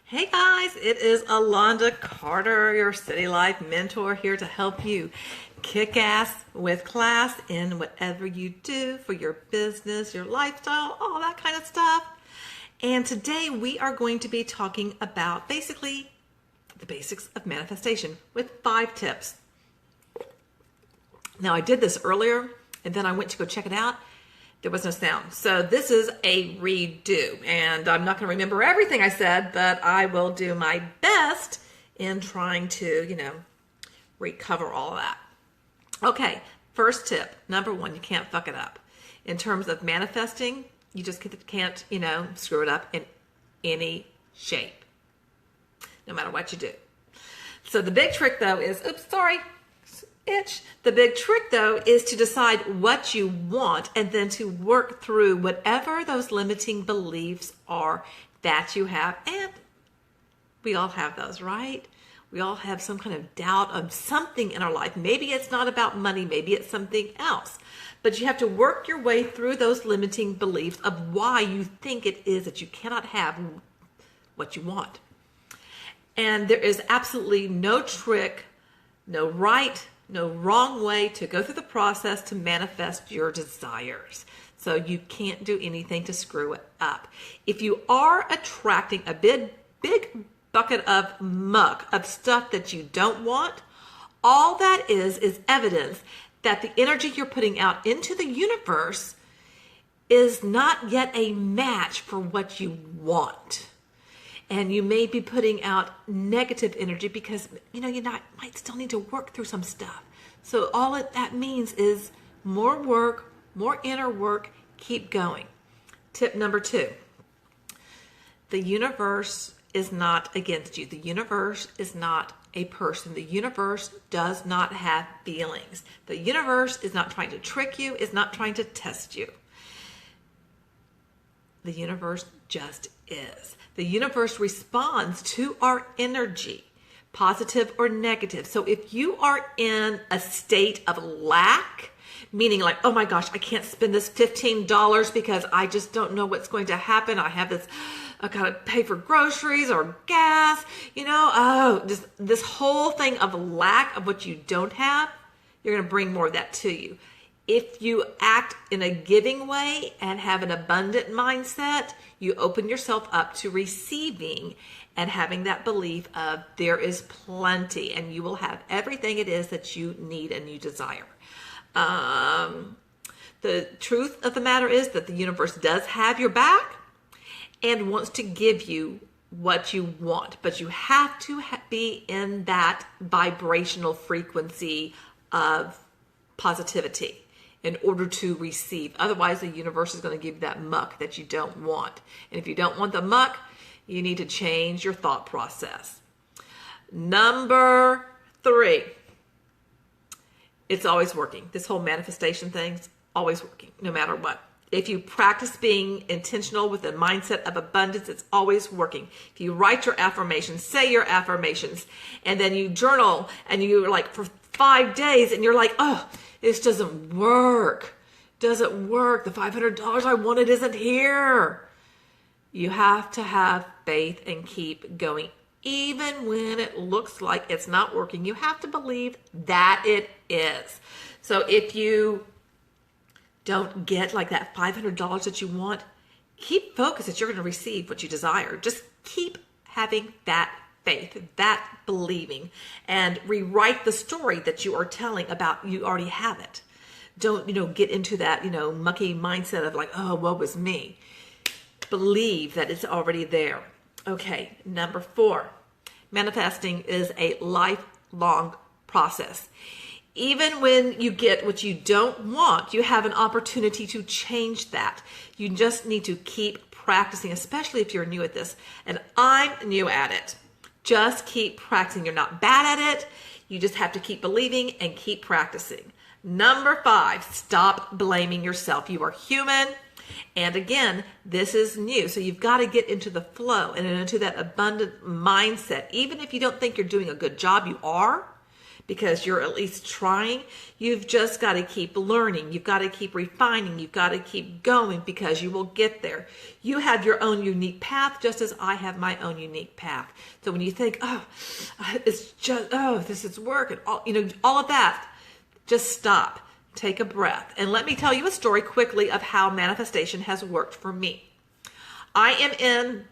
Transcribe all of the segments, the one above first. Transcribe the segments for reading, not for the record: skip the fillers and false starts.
Hey guys, it is Alonda Carter, your City Life mentor, here to help you kick ass with class in whatever you do for your business, your lifestyle, all that kind of stuff. And today we are going to be talking about basically the basics of manifestation with 5 tips. Now, I did this earlier and then I went to go check it out. There was no sound. So this is a redo, and I'm not going to remember everything I said, but I will do my best in trying to, recover all of that. Okay, first tip, number 1, you can't fuck it up. In terms of manifesting, you just can't, screw it up in any shape, no matter what you do. So the big trick, though, is, the big trick, though, is to decide what you want and then to work through whatever those limiting beliefs are that you have. And we all have those, right? We all have some kind of doubt of something in our life. Maybe it's not about money. Maybe it's something else. But you have to work your way through those limiting beliefs of why you think it is that you cannot have what you want. And there is absolutely no trick, no right, no wrong way to go through the process to manifest your desires. So you can't do anything to screw it up. If you are attracting a big bucket of muck, of stuff that you don't want, all that is evidence that the energy you're putting out into the universe is not yet a match for what you want. And you may be putting out negative energy because, you might still need to work through some stuff. So all that means is more work, more inner work, keep going. Tip number 2, the universe is not against you. The universe is not a person. The universe does not have feelings. The universe is not trying to trick you, is not trying to test you. The universe just is. The universe responds to our energy, positive or negative. So if you are in a state of lack, meaning like, oh my gosh, I can't spend this $15 because I just don't know what's going to happen. I have this, I gotta pay for groceries or gas, just this whole thing of lack of what you don't have, you're going to bring more of that to you. If you act in a giving way and have an abundant mindset, you open yourself up to receiving and having that belief of there is plenty and you will have everything it is that you need and you desire. The truth of the matter is that the universe does have your back and wants to give you what you want, but you have to be in that vibrational frequency of positivity in order to receive. Otherwise, the universe is going to give you that muck that you don't want. And if you don't want the muck, you need to change your thought process. Number 3, it's always working. This whole manifestation thing's always working, no matter what. If you practice being intentional with a mindset of abundance, it's always working. If you write your affirmations, say your affirmations, and then you journal and you're like for 5 days and you're like, oh, this doesn't work. Doesn't work. The $500 I wanted isn't here. You have to have faith and keep going. Even when it looks like it's not working, you have to believe that it is. So if you don't get like that $500 that you want, keep focused that you're going to receive what you desire. Just keep having that faith, that believing, and rewrite the story that you are telling about you already have it. Don't, get into that, mucky mindset of like, oh, woe is me. Believe that it's already there. Okay, number 4, manifesting is a lifelong process. Even when you get what you don't want, you have an opportunity to change that. You just need to keep practicing, especially if you're new at this. And I'm new at it. Just keep practicing. You're not bad at it. You just have to keep believing and keep practicing. Number 5, stop blaming yourself. You are human. And again, this is new. So you've got to get into the flow and into that abundant mindset. Even if you don't think you're doing a good job, you are. because you're at least trying. You've just got to keep learning. You've got to keep refining. You've got to keep going, because you will get there. You have your own unique path, just as I have my own unique path. So when you think, it's just, this is work and all of that, just stop, take a breath. And let me tell you a story quickly of how manifestation has worked for me. I am in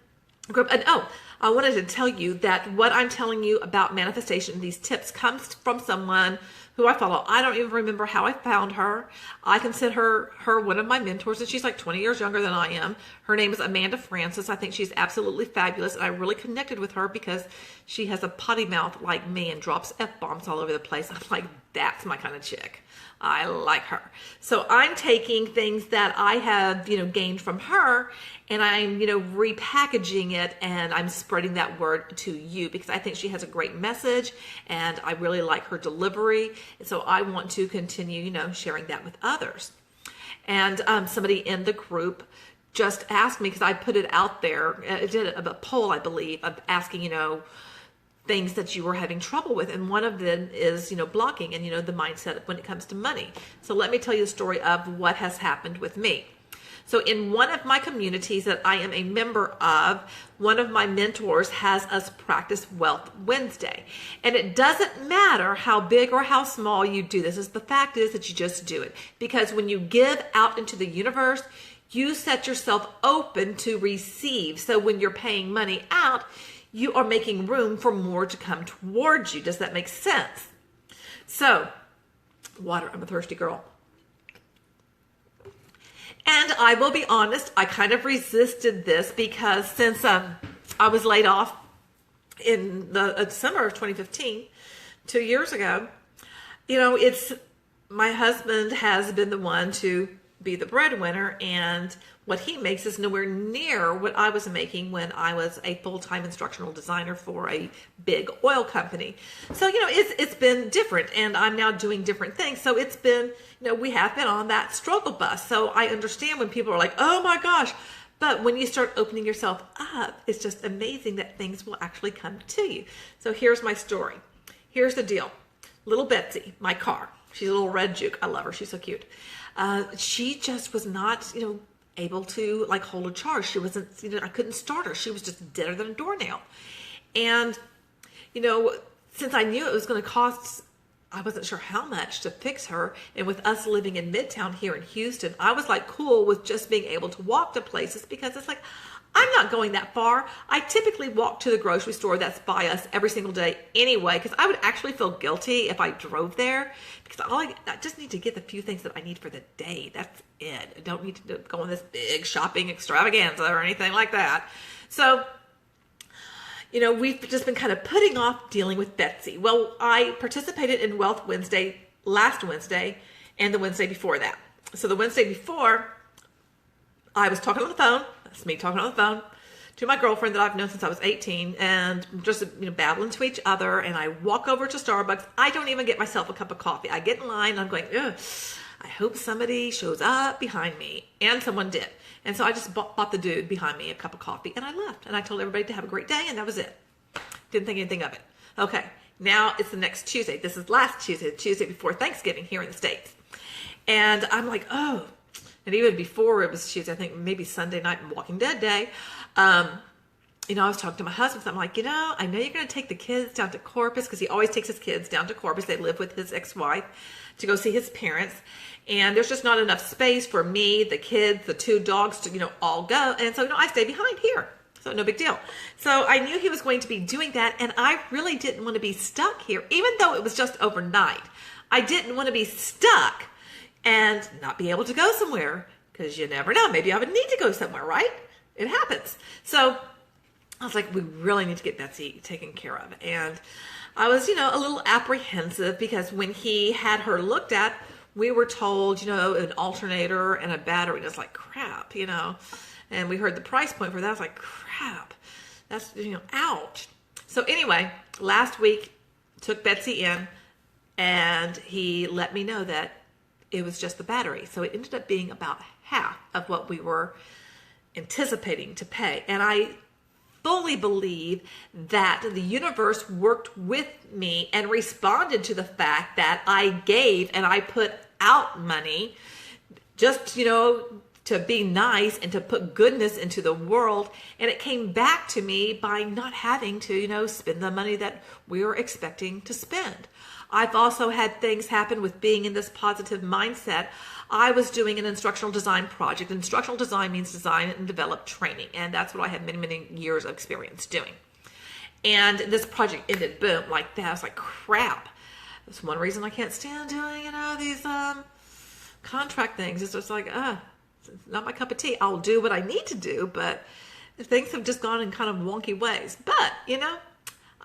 a group, and I wanted to tell you that what I'm telling you about manifestation, these tips, comes from someone who I follow. I don't even remember how I found her. I consider her one of my mentors, and she's like 20 years younger than I am. Her name is Amanda Francis. I think she's absolutely fabulous, and I really connected with her because she has a potty mouth like me and drops F-bombs all over the place. I'm like, that's my kind of chick. I like her. So I'm taking things that I have, gained from her, and I'm, repackaging it, and I'm spreading that word to you because I think she has a great message, and I really like her delivery. And so I want to continue, sharing that with others. And somebody in the group just asked me, because I put it out there, I did a poll, I believe, of asking, things that you were having trouble with. And one of them is, blocking and, the mindset when it comes to money. So let me tell you the story of what has happened with me. So in one of my communities that I am a member of, one of my mentors has us practice Wealth Wednesday. And it doesn't matter how big or how small you do this. The fact is that you just do it. Because when you give out into the universe, you set yourself open to receive. So when you're paying money out, you are making room for more to come towards you. Does that make sense? So, water, I'm a thirsty girl. And I will be honest, I kind of resisted this because since I was laid off in the summer of 2015, 2 years ago, my husband has been the one to be the breadwinner, and what he makes is nowhere near what I was making when I was a full-time instructional designer for a big oil company. So, it's been different, and I'm now doing different things. So it's been, we have been on that struggle bus. So I understand when people are like, oh my gosh, but when you start opening yourself up, it's just amazing that things will actually come to you. So here's my story. Here's the deal. Little Betsy, my car, she's a little red juke. I love her. She's so cute. She just was not, able to hold a charge. She wasn't, I couldn't start her. She was just deader than a doornail. And, since I knew it was going to cost, I wasn't sure how much to fix her. And with us living in Midtown here in Houston, I was cool with just being able to walk to places because it's I'm not going that far. I typically walk to the grocery store that's by us every single day anyway, because I would actually feel guilty if I drove there, because I just need to get the few things that I need for the day. That's it. I don't need to go on this big shopping extravaganza or anything like that. So, we've just been kind of putting off dealing with Betsy. Well, I participated in Wealth Wednesday last Wednesday and the Wednesday before that. So the Wednesday before, I was talking on the phone. That's me talking on the phone to my girlfriend that I've known since I was 18, and just babbling to each other. And I walk over to Starbucks. I don't even get myself a cup of coffee. I get in line and I'm going, ugh, I hope somebody shows up behind me. And someone did. And so I just bought the dude behind me a cup of coffee, and I left. And I told everybody to have a great day, and that was it. Didn't think anything of it. Okay, now it's the next Tuesday. This is last Tuesday, the Tuesday before Thanksgiving here in the States. And I'm like, oh. And even before it was Tuesday, I think maybe Sunday night and Walking Dead day, I was talking to my husband. So I'm like, I know you're going to take the kids down to Corpus, because he always takes his kids down to Corpus. They live with his ex-wife to go see his parents. And there's just not enough space for me, the kids, the two dogs to, all go. And so, I stay behind here. So no big deal. So I knew he was going to be doing that. And I really didn't want to be stuck here, even though it was just overnight. I didn't want to be stuck and not be able to go somewhere, because you never know. Maybe I would need to go somewhere, right? It happens. So I was like, we really need to get Betsy taken care of. And I was, a little apprehensive, because when he had her looked at, we were told, an alternator and a battery. And it's like, crap, And we heard the price point for that. I was like, crap, that's, ouch. So anyway, last week, took Betsy in, and he let me know that it was just the battery. So it ended up being about half of what we were anticipating to pay. And I fully believe that the universe worked with me and responded to the fact that I gave and I put out money just, to be nice and to put goodness into the world. And it came back to me by not having to, spend the money that we were expecting to spend. I've also had things happen with being in this positive mindset. I was doing an instructional design project. Instructional design means design and develop training. And that's what I have many, many years of experience doing. And this project ended, boom, like that. I was like, crap. That's one reason I can't stand doing, these contract things. It's just like, it's not my cup of tea. I'll do what I need to do, but things have just gone in kind of wonky ways. But,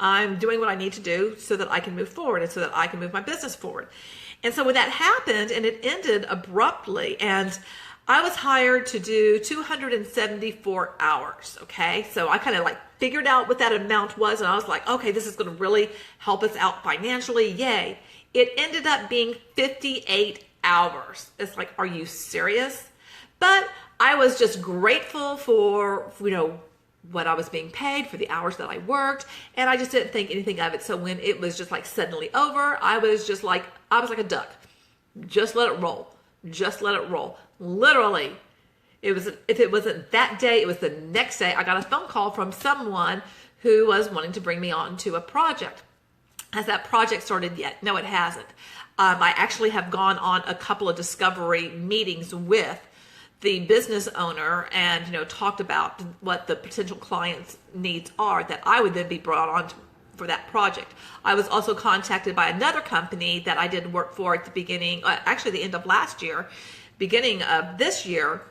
I'm doing what I need to do so that I can move forward and so that I can move my business forward. And so when that happened and it ended abruptly, and I was hired to do 274 hours, okay? So I kind of figured out what that amount was, and I was like, okay, this is going to really help us out financially, yay. It ended up being 58 hours. It's like, are you serious? But I was just grateful for, what I was being paid, for the hours that I worked, and I just didn't think anything of it. So when it was just suddenly over, I was like a duck. Just let it roll. Just let it roll. Literally, if it wasn't that day, it was the next day, I got a phone call from someone who was wanting to bring me on to a project. Has that project started yet? No, it hasn't. I actually have gone on a couple of discovery meetings with the business owner and, talked about what the potential client's needs are that I would then be brought on for that project. I was also contacted by another company that I did work for at the beginning, actually the end of last year, beginning of this year,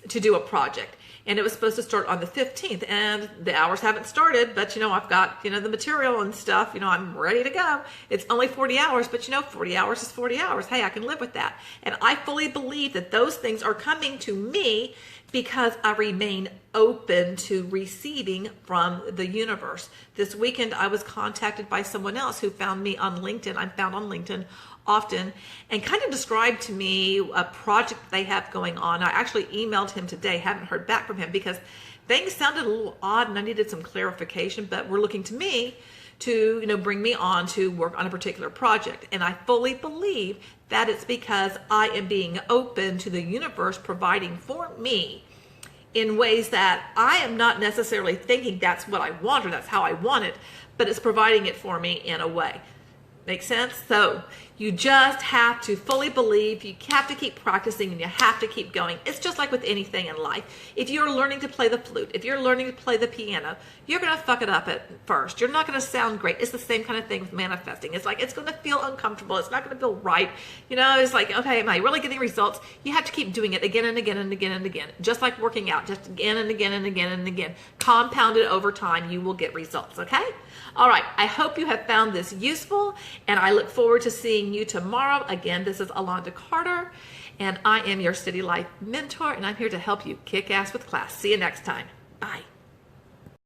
to do a project. And it was supposed to start on the 15th, and the hours haven't started, but I've got, the material and stuff, I'm ready to go. It's only 40 hours, but 40 hours is 40 hours. Hey, I can live with that. And I fully believe that those things are coming to me because I remain open to receiving from the universe. This weekend, I was contacted by someone else who found me on LinkedIn. I'm found on LinkedIn often, and kind of described to me a project they have going on. I actually emailed him today, haven't heard back from him because things sounded a little odd and I needed some clarification, but we're looking to me to, bring me on to work on a particular project. And I fully believe that it's because I am being open to the universe providing for me in ways that I am not necessarily thinking that's what I want or that's how I want it, but it's providing it for me in a way. Make sense? So you just have to fully believe, you have to keep practicing, and you have to keep going. It's just like with anything in life. If you're learning to play the flute, if you're learning to play the piano, you're going to fuck it up at first. You're not going to sound great. It's the same kind of thing with manifesting. It's like, it's going to feel uncomfortable. It's not going to feel right. It's like, okay, am I really getting results? You have to keep doing it again and again and again and again. Just like working out, just again and again and again and again. Compounded over time, you will get results, okay? All right, I hope you have found this useful, and I look forward to seeing you tomorrow. Again, this is Alonda Carter, and I am your City Life mentor, and I'm here to help you kick ass with class. See you next time. Bye.